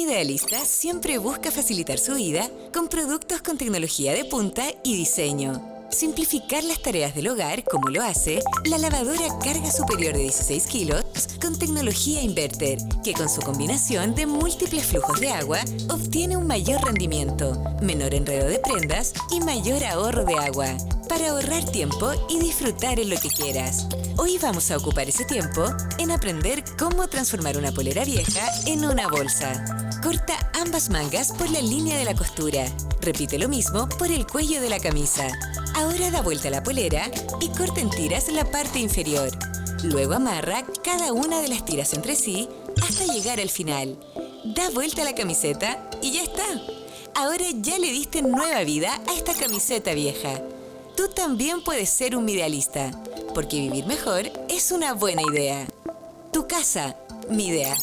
idealista siempre busca facilitar su vida con productos con tecnología de punta y diseño. Simplificar las tareas del hogar, como lo hace la lavadora carga superior de 16 kilos con tecnología inverter, que con su combinación de múltiples flujos de agua obtiene un mayor rendimiento, menor enredo de prendas y mayor ahorro de agua, para ahorrar tiempo y disfrutar en lo que quieras. Hoy vamos a ocupar ese tiempo en aprender cómo transformar una polera vieja en una bolsa. Corta ambas mangas por la línea de la costura. Repite lo mismo por el cuello de la camisa. Ahora da vuelta la polera y corta en tiras la parte inferior. Luego amarra cada una de las tiras entre sí hasta llegar al final. Da vuelta la camiseta y ya está. Ahora ya le diste nueva vida a esta camiseta vieja. Tú también puedes ser un idealista, porque vivir mejor es una buena idea. Tu casa, mi idea.